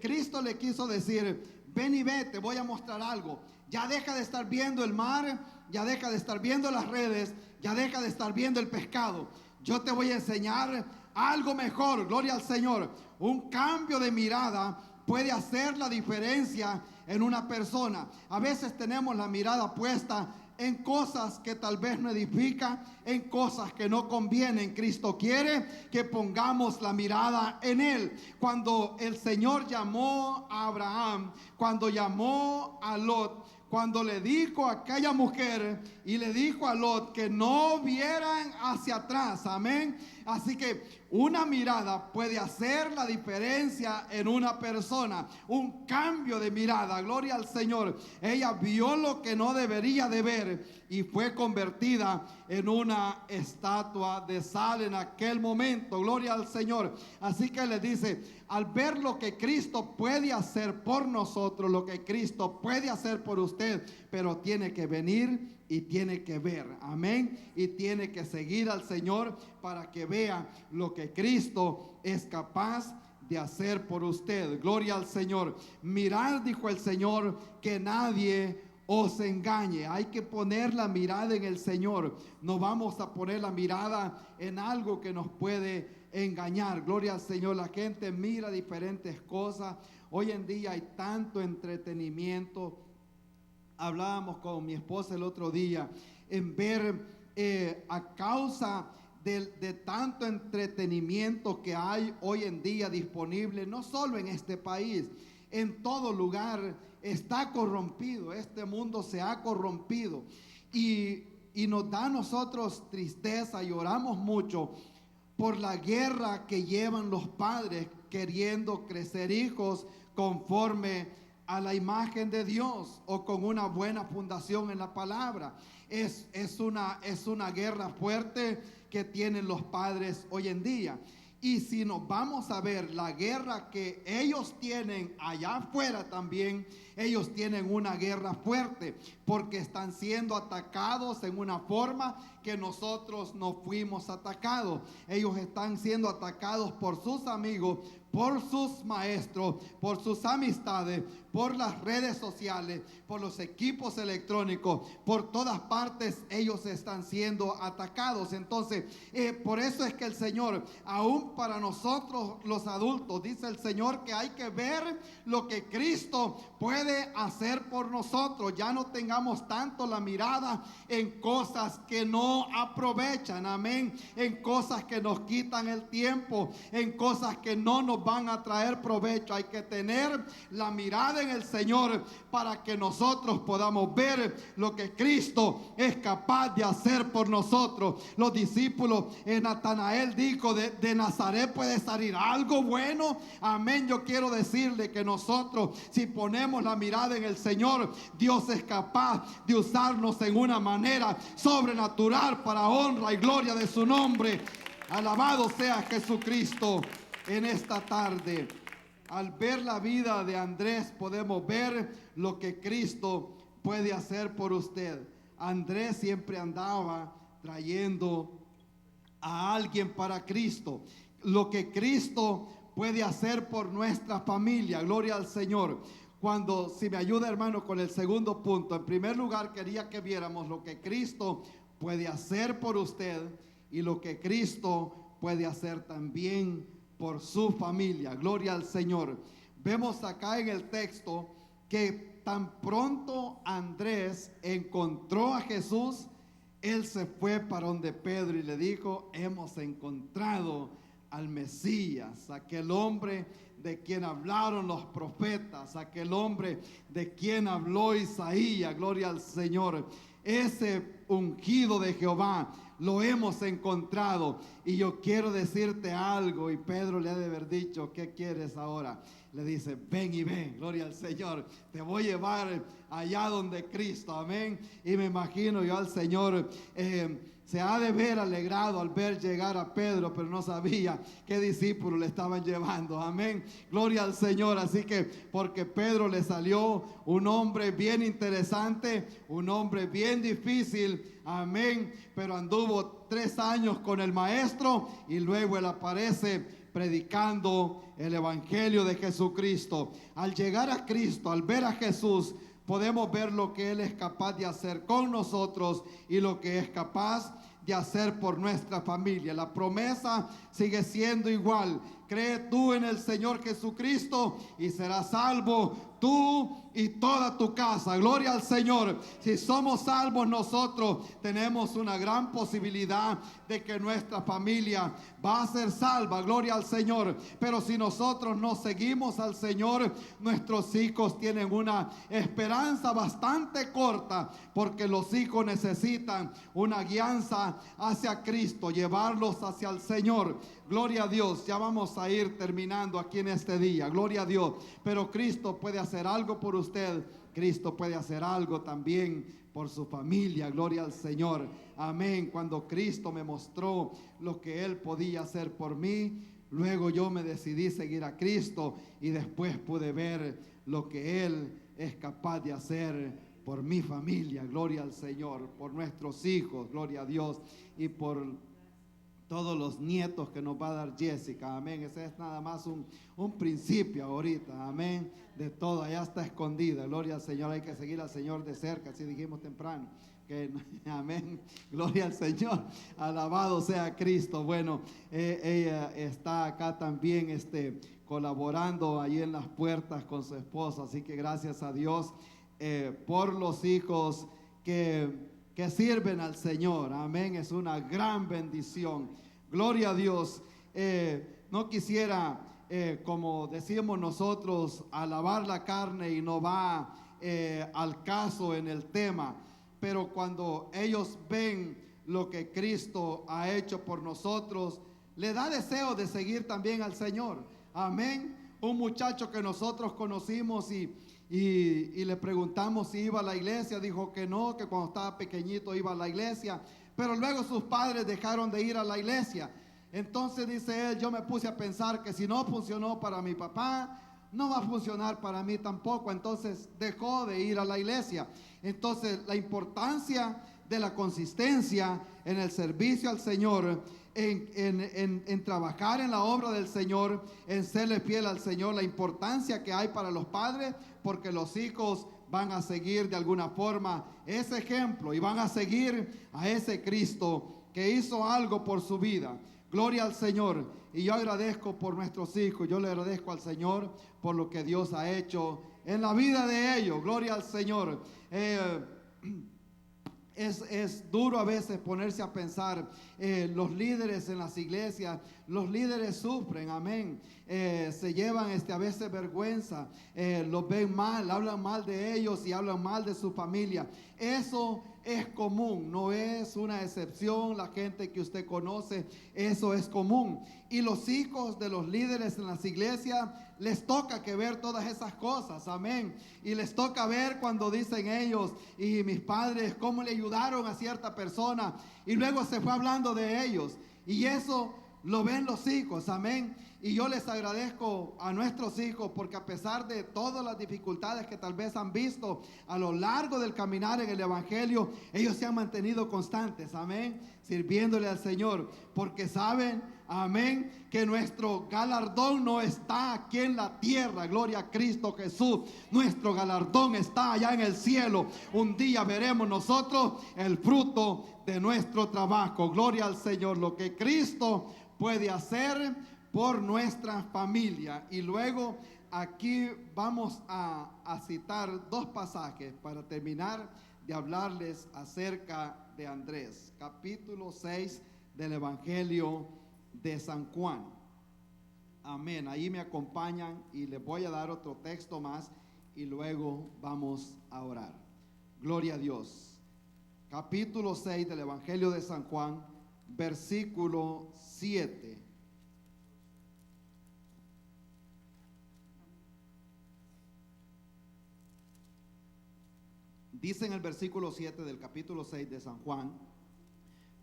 Cristo le quiso decir, ven y ve, te voy a mostrar algo. Ya deja de estar viendo el mar, ya deja de estar viendo las redes, ya deja de estar viendo el pescado. Yo te voy a enseñar algo mejor. Gloria al Señor. Un cambio de mirada puede hacer la diferencia en una persona. A veces tenemos la mirada puesta en cosas que tal vez no edifican, en cosas que no convienen. Cristo quiere que pongamos la mirada en Él. Cuando el Señor llamó a Abraham, cuando llamó a Lot, cuando le dijo a aquella mujer y le dijo a Lot que no vieran hacia atrás, amén. Así que una mirada puede hacer la diferencia en una persona, un cambio de mirada, gloria al Señor. Ella vio lo que no debería de ver y fue convertida en una estatua de sal en aquel momento, gloria al Señor. Así que le dice, al ver lo que Cristo puede hacer por nosotros, lo que Cristo puede hacer por usted, pero tiene que venir y tiene que ver, amén, y tiene que seguir al Señor para que vea lo que Cristo es capaz de hacer por usted. Gloria al Señor. Mirad, dijo el Señor, que nadie os engañe. Hay que poner la mirada en el Señor. No vamos a poner la mirada en algo que nos puede engañar. Gloria al Señor. La gente mira diferentes cosas. Hoy en día hay tanto entretenimiento. Hablábamos con mi esposa el otro día en ver a causa de tanto entretenimiento que hay hoy en día disponible, no solo en este país, en todo lugar está corrompido. Este mundo se ha corrompido y nos da a nosotros tristeza y oramos mucho por la guerra que llevan los padres queriendo crecer hijos conforme a la imagen de Dios o con una buena fundación en la palabra. Es una guerra fuerte que tienen los padres hoy en día. Y si nos vamos a ver la guerra que ellos tienen allá afuera también, ellos tienen una guerra fuerte porque están siendo atacados en una forma que nosotros no fuimos atacados. Ellos están siendo atacados por sus amigos, por sus maestros, por sus amistades, por las redes sociales, por los equipos electrónicos, por todas partes ellos están siendo atacados. Entonces, por eso es que el Señor, aún para nosotros los adultos, dice el Señor que hay que ver lo que Cristo puede hacer por nosotros. Ya no tengamos tanto la mirada en cosas que no aprovechan, amén, en cosas que nos quitan el tiempo, en cosas que no nos van a traer provecho. Hay que tener la mirada en el Señor para que nosotros podamos ver lo que Cristo es capaz de hacer por nosotros. Los discípulos, Natanael dijo, de Nazaret puede salir algo bueno. Amén. Yo quiero decirle que nosotros, si ponemos la mirada en el Señor, Dios es capaz de usarnos en una manera sobrenatural para honra y gloria de su nombre. Alabado sea Jesucristo. En esta tarde, al ver la vida de Andrés, podemos ver lo que Cristo puede hacer por usted. Andrés siempre andaba trayendo a alguien para Cristo. Lo que Cristo puede hacer por nuestra familia. Gloria al Señor. Si me ayuda, hermano, con el segundo punto. En primer lugar, quería que viéramos lo que Cristo puede hacer por usted y lo que Cristo puede hacer también por su familia. Gloria al Señor. Vemos acá en el texto que tan pronto Andrés encontró a Jesús, él se fue para donde Pedro y le dijo: hemos encontrado al Mesías, aquel hombre de quien hablaron los profetas, aquel hombre de quien habló Isaías. Gloria al Señor. Ese ungido de Jehová lo hemos encontrado. Y yo quiero decirte algo. Y Pedro le ha de haber dicho: ¿qué quieres ahora? Le dice: ven y ven, gloria al Señor, te voy a llevar allá donde Cristo, amén. Y me imagino yo al Señor se ha de ver alegrado al ver llegar a Pedro, pero no sabía qué discípulos le estaban llevando, amén. Gloria al Señor. Así que porque Pedro le salió un hombre bien interesante, un hombre bien difícil, amén, pero anduvo 3 años con el maestro y luego él aparece predicando el evangelio de Jesucristo. Al llegar a Cristo, al ver a Jesús, podemos ver lo que Él es capaz de hacer con nosotros y lo que es capaz de hacer por nuestra familia. La promesa sigue siendo igual. Cree tú en el Señor Jesucristo y serás salvo tú y toda tu casa. Gloria al Señor. Si somos salvos nosotros, tenemos una gran posibilidad de que nuestra familia va a ser salva. Gloria al Señor. Pero si nosotros no seguimos al Señor, nuestros hijos tienen una esperanza bastante corta, porque los hijos necesitan una guianza hacia Cristo, llevarlos hacia el Señor. Gloria a Dios. Ya vamos a ir terminando aquí en este día. Gloria a Dios. Pero Cristo puede hacer algo por usted. Cristo puede hacer algo también por su familia. Gloria al Señor. Amén. Cuando Cristo me mostró lo que Él podía hacer por mí, luego yo me decidí seguir a Cristo y después pude ver lo que Él es capaz de hacer por mi familia. Gloria al Señor. Por nuestros hijos. Gloria a Dios. Y por todos los nietos que nos va a dar Jessica, amén. Ese es nada más un principio ahorita, amén, de todo. Allá está escondida, gloria al Señor. Hay que seguir al Señor de cerca, así dijimos temprano, amén, gloria al Señor, alabado sea Cristo. Bueno, ella está acá también colaborando ahí en las puertas con su esposo, así que gracias a Dios por los hijos que sirven al Señor, amén. Es una gran bendición, gloria a Dios. No quisiera, como decimos nosotros, alabar la carne y no va al caso en el tema, pero cuando ellos ven lo que Cristo ha hecho por nosotros, le da deseo de seguir también al Señor, amén. Un muchacho que nosotros conocimos y le preguntamos si iba a la iglesia, dijo que no, que cuando estaba pequeñito iba a la iglesia, pero luego sus padres dejaron de ir a la iglesia Entonces dice él, yo me puse a pensar que si no funcionó para mi papá, no va a funcionar para mí tampoco. Entonces dejó de ir a la iglesia. Entonces la importancia de la consistencia en el servicio al Señor, en trabajar en la obra del Señor, en serle fiel al Señor, la importancia que hay para los padres, porque los hijos van a seguir de alguna forma ese ejemplo y van a seguir a ese Cristo que hizo algo por su vida. Gloria al Señor. Y yo agradezco por nuestros hijos. Yo le agradezco al Señor por lo que Dios ha hecho en la vida de ellos. Gloria al Señor. Es duro a veces ponerse a pensar, los líderes en las iglesias, los líderes sufren, amén, se llevan a veces vergüenza, los ven mal, hablan mal de ellos y hablan mal de su familia. Eso es común, no es una excepción. La gente que usted conoce, eso es común. Y los hijos de los líderes en las iglesias les toca que ver todas esas cosas, amén. Y les toca ver cuando dicen ellos, y mis padres, cómo le ayudaron a cierta persona, y luego se fue hablando de ellos. Y eso lo ven los hijos, amén. Y yo les agradezco a nuestros hijos porque a pesar de todas las dificultades que tal vez han visto a lo largo del caminar en el Evangelio, ellos se han mantenido constantes, amén, sirviéndole al Señor, porque saben, amén, que nuestro galardón no está aquí en la tierra. Gloria a Cristo Jesús. Nuestro galardón está allá en el cielo. Un día veremos nosotros el fruto de nuestro trabajo. Gloria al Señor. Lo que Cristo puede hacer por nuestra familia. Y luego aquí vamos a citar dos pasajes para terminar de hablarles acerca de Andrés. Capítulo 6 del Evangelio de San Juan. Amén. Ahí me acompañan y les voy a dar otro texto más y luego vamos a orar. Gloria a Dios. Capítulo 6 del Evangelio de San Juan, versículo 7. Dice en el versículo 7 del capítulo 6 de San Juan: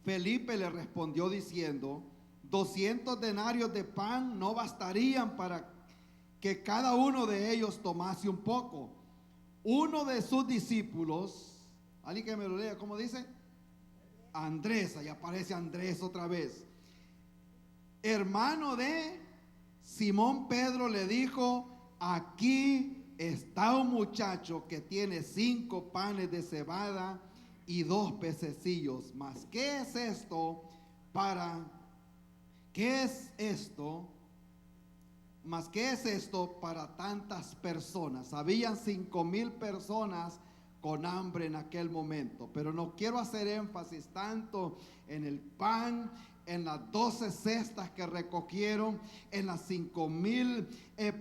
Felipe le respondió diciendo: 200 denarios de pan no bastarían para que cada uno de ellos tomase un poco. Uno de sus discípulos, alguien que me lo lea, ¿cómo dice? Andrés, ahí aparece Andrés otra vez, hermano de Simón Pedro, le dijo: aquí está un muchacho que tiene 5 panes de cebada y 2 pececillos. Mas ¿qué es esto para tantas personas? Habían 5,000 personas con hambre en aquel momento. Pero no quiero hacer énfasis tanto en el pan, en las 12 cestas que recogieron, en las 5,000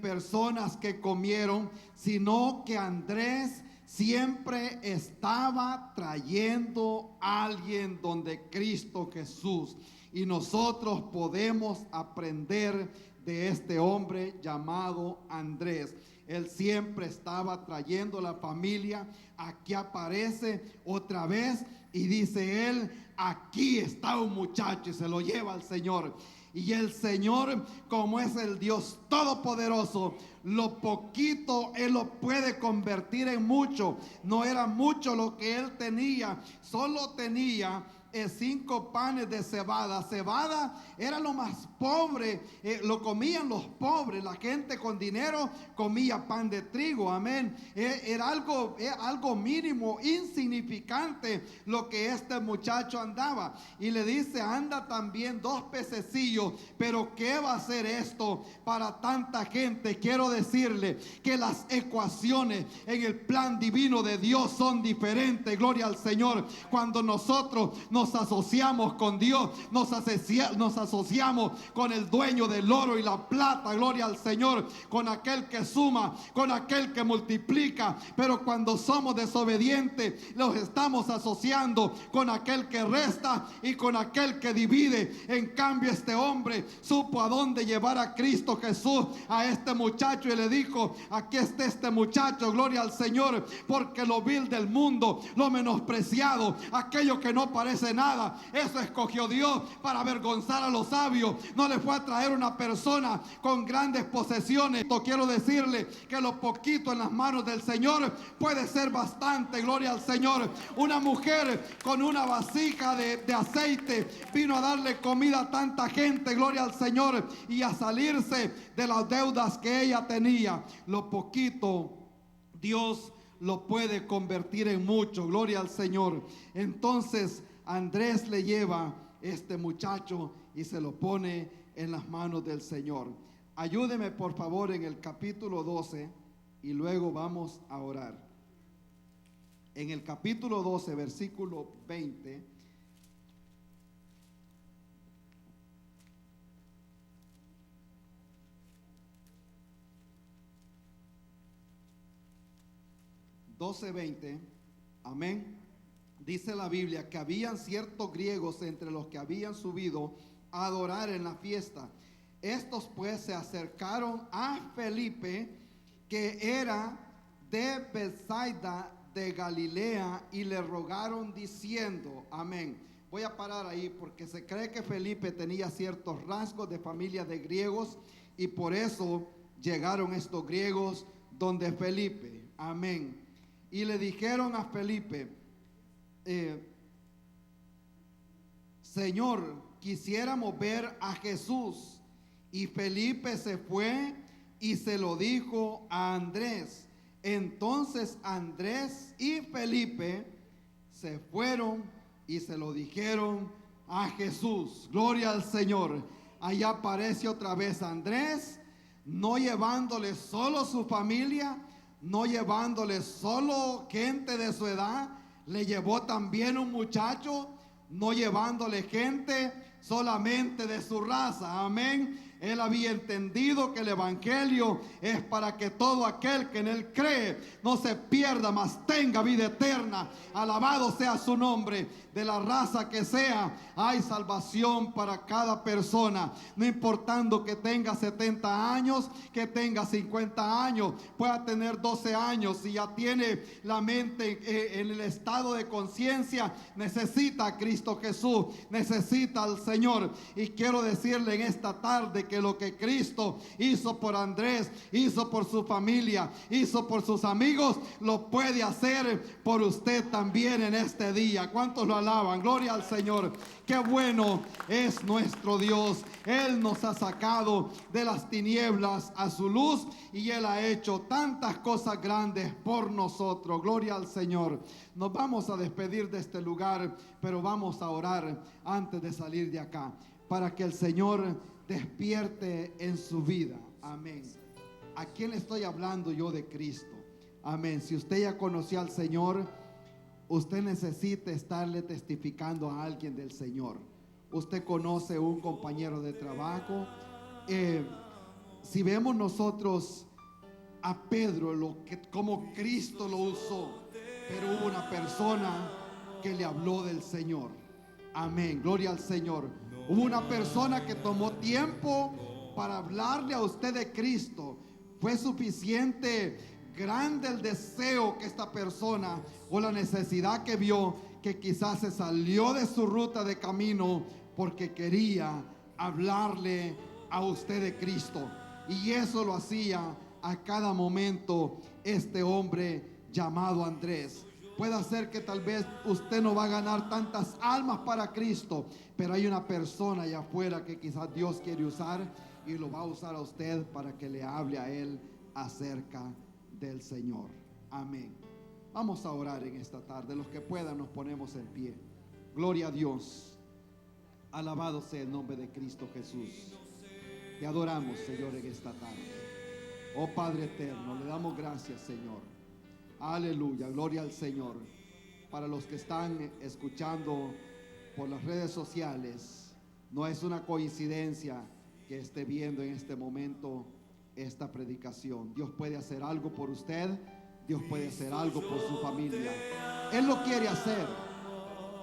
personas que comieron, sino que Andrés siempre estaba trayendo a alguien donde Cristo Jesús. Y nosotros podemos aprender de este hombre llamado Andrés. Él siempre estaba trayendo a la familia. Aquí aparece otra vez y dice él: aquí está un muchacho, y se lo lleva al Señor. Y el Señor, como es el Dios todopoderoso, lo poquito Él lo puede convertir en mucho. No era mucho lo que Él tenía, solo tenía 5 panes de cebada. Cebada era lo más pobre, lo comían los pobres. La gente con dinero comía pan de trigo, amén. Era algo mínimo, insignificante lo que este muchacho andaba. Y le dice: anda también 2 pececillos. Pero ¿qué va a hacer esto para tanta gente? Quiero decirle que las ecuaciones en el plan divino de Dios son diferentes. Gloria al Señor. Cuando nosotros nos asociamos con Dios, nos asociamos con el dueño del oro y la plata, gloria al Señor, con aquel que suma, con aquel que multiplica. Pero cuando somos desobedientes, los estamos asociando con aquel que resta y con aquel que divide. En cambio, este hombre supo a dónde llevar a Cristo Jesús, a este muchacho, y le dijo: aquí está este muchacho, gloria al Señor, porque lo vil del mundo, lo menospreciado, aquello que no parece hace nada. Eso escogió Dios para avergonzar a los sabios. No le fue a traer una persona con grandes posesiones. Quiero decirle que lo poquito en las manos del Señor puede ser bastante. Gloria al Señor. Una mujer con una vasija de aceite vino a darle comida a tanta gente. Gloria al Señor. Y a salirse de las deudas que ella tenía. Lo poquito Dios lo puede convertir en mucho. Gloria al Señor. Entonces Andrés le lleva este muchacho y se lo pone en las manos del Señor. Ayúdeme por favor en el capítulo 12 y luego vamos a orar. En el capítulo 12, versículo 20. Amén. Dice la Biblia que habían ciertos griegos entre los que habían subido a adorar en la fiesta. Estos pues se acercaron a Felipe, que era de Betsaida de Galilea, y le rogaron diciendo, amén. Voy a parar ahí porque se cree que Felipe tenía ciertos rasgos de familia de griegos y por eso llegaron estos griegos donde Felipe, amén. Y le dijeron a Felipe, Señor, quisiéramos ver a Jesús. Y Felipe se fue y se lo dijo a Andrés. Entonces Andrés y Felipe se fueron y se lo dijeron a Jesús. Gloria al Señor. Allá aparece otra vez Andrés, no llevándole solo su familia, no llevándole solo gente de su edad, le llevó también un muchacho, no llevándole gente solamente de su raza. Amén. Él había entendido que el evangelio es para que todo aquel que en él cree no se pierda, mas tenga vida eterna. Alabado sea su nombre. De la raza que sea, hay salvación para cada persona, no importando que tenga 70 años, que tenga 50 años, pueda tener 12 años. Si ya tiene la mente en el estado de conciencia, necesita a Cristo Jesús, necesita al Señor. Y quiero decirle en esta tarde que lo que Cristo hizo por Andrés, hizo por su familia, hizo por sus amigos, lo puede hacer por usted también en este día. ¿Cuántos lo alaban? Gloria al Señor. Qué bueno es nuestro Dios. Él nos ha sacado de las tinieblas a su luz y Él ha hecho tantas cosas grandes por nosotros. Gloria al Señor. Nos vamos a despedir de este lugar, pero vamos a orar antes de salir de acá, para que el Señor despierte en su vida. Amén. ¿A quién le estoy hablando yo? De Cristo. Amén. Si usted ya conoció al Señor, usted necesita estarle testificando a alguien del Señor. Usted conoce un compañero de trabajo. Si vemos nosotros a Pedro, como Cristo lo usó, pero hubo una persona que le habló del Señor. Amén, gloria al Señor. Hubo una persona que tomó tiempo para hablarle a usted de Cristo. Fue suficiente grande el deseo que esta persona, o la necesidad que vio, que quizás se salió de su ruta de camino porque quería hablarle a usted de Cristo. Y eso lo hacía a cada momento este hombre llamado Andrés. Puede ser que tal vez usted no va a ganar tantas almas para Cristo, pero hay una persona allá afuera que quizás Dios quiere usar y lo va a usar a usted para que le hable a él acerca del Señor. Amén. Vamos a orar en esta tarde. Los que puedan nos ponemos en pie. Gloria a Dios. Alabado sea el nombre de Cristo Jesús. Te adoramos, Señor, en esta tarde. Oh Padre eterno, le damos gracias, Señor. Aleluya, gloria al Señor. Para los que están escuchando por las redes sociales, no es una coincidencia que esté viendo en este momento esta predicación. Dios puede hacer algo por usted. Dios puede hacer algo por su familia. Él lo quiere hacer.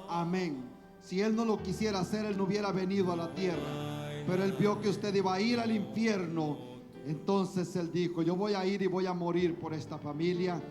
Amén. Si Él no lo quisiera hacer, Él no hubiera venido a la tierra. Pero Él vio que usted iba a ir al infierno. Entonces Él dijo: yo voy a ir y voy a morir por esta familia.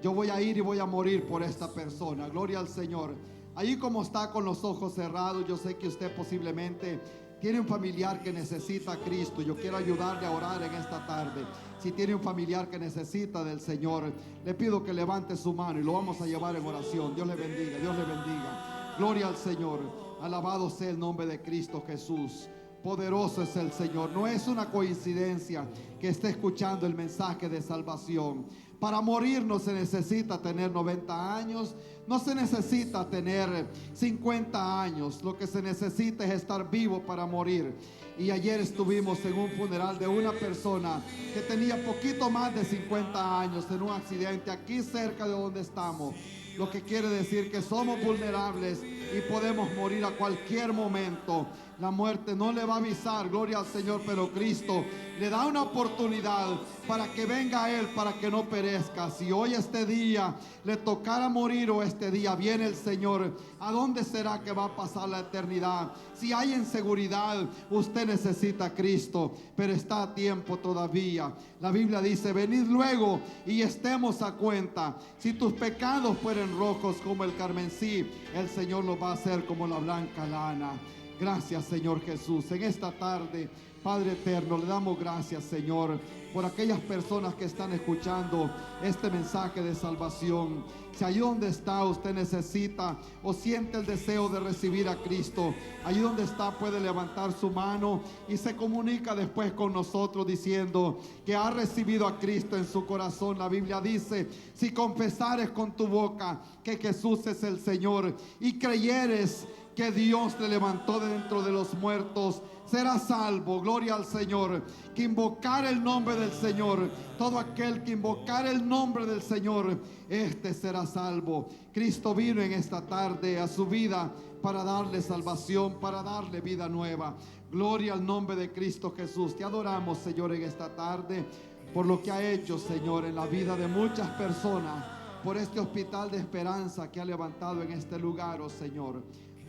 Yo voy a ir y voy a morir por esta persona. Gloria al Señor. Ahí como está con los ojos cerrados, yo sé que usted posiblemente tiene un familiar que necesita a Cristo. Yo quiero ayudarle a orar en esta tarde. Si tiene un familiar que necesita del Señor, le pido que levante su mano y lo vamos a llevar en oración. Dios le bendiga, Dios le bendiga. Gloria al Señor. Alabado sea el nombre de Cristo Jesús. Poderoso es el Señor. No es una coincidencia que esté escuchando el mensaje de salvación. Para morir no se necesita tener 90 años, no se necesita tener 50 años. Lo que se necesita es estar vivo para morir. Y ayer estuvimos en un funeral de una persona que tenía poquito más de 50 años en un accidente aquí cerca de donde estamos. Lo que quiere decir que somos vulnerables y podemos morir a cualquier momento. La muerte no le va a avisar, gloria al Señor, pero Cristo le da una oportunidad para que venga a Él, para que no perezca. Si hoy este día le tocara morir o este día viene el Señor, ¿a dónde será que va a pasar la eternidad? Si hay inseguridad, usted necesita a Cristo, pero está a tiempo todavía. La Biblia dice, venid luego y estemos a cuenta. Si tus pecados fueren rojos como el carmesí, el Señor los va a hacer como la blanca lana. Gracias, Señor Jesús. En esta tarde, Padre eterno, le damos gracias, Señor, por aquellas personas que están escuchando este mensaje de salvación. Si ahí donde está usted necesita o siente el deseo de recibir a Cristo, ahí donde está puede levantar su mano y se comunica después con nosotros diciendo que ha recibido a Cristo en su corazón. La Biblia dice, si confesares con tu boca que Jesús es el Señor y creyeres que Dios le levantó de dentro de los muertos, será salvo. Gloria al Señor. Que invocar el nombre del Señor, todo aquel que invocar el nombre del Señor, este será salvo. Cristo vino en esta tarde a su vida para darle salvación, para darle vida nueva. Gloria al nombre de Cristo Jesús. Te adoramos, Señor, en esta tarde por lo que ha hecho, Señor, en la vida de muchas personas, por este hospital de esperanza que ha levantado en este lugar, oh Señor,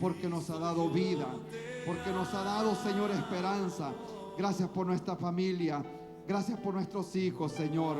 porque nos ha dado vida, porque nos ha dado, Señor, esperanza. Gracias por nuestra familia, gracias por nuestros hijos, Señor.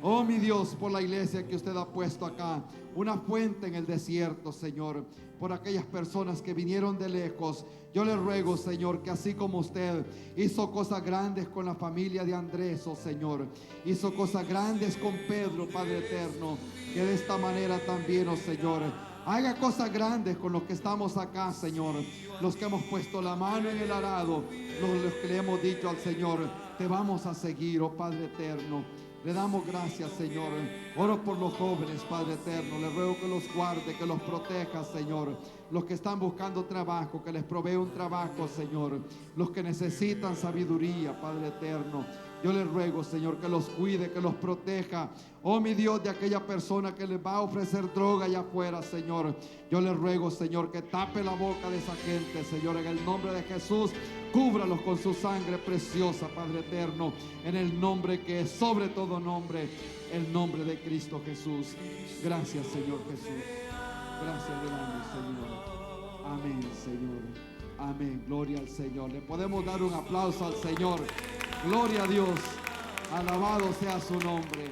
Oh, mi Dios, por la iglesia que usted ha puesto acá, una fuente en el desierto, Señor, por aquellas personas que vinieron de lejos. Yo le ruego, Señor, que así como usted hizo cosas grandes con la familia de Andrés, oh Señor, hizo cosas grandes con Pedro, Padre eterno, que de esta manera también, oh Señor, haga cosas grandes con los que estamos acá, Señor. Los que hemos puesto la mano en el arado, los que le hemos dicho al Señor, te vamos a seguir, oh Padre eterno. Le damos gracias, Señor. Oro por los jóvenes, Padre eterno. Le ruego que los guarde, que los proteja, Señor. Los que están buscando trabajo, que les provee un trabajo, Señor. Los que necesitan sabiduría, Padre eterno. Yo les ruego, Señor, que los cuide, que los proteja. Oh, mi Dios, de aquella persona que les va a ofrecer droga allá afuera, Señor. Yo les ruego, Señor, que tape la boca de esa gente, Señor, en el nombre de Jesús. Cúbralos con su sangre preciosa, Padre eterno, en el nombre que es sobre todo nombre, el nombre de Cristo Jesús. Gracias, Señor Jesús. Gracias, le damos, Señor. Amén, Señor. Amén. Gloria al Señor. Le podemos dar un aplauso al Señor. Gloria a Dios. Alabado sea su nombre.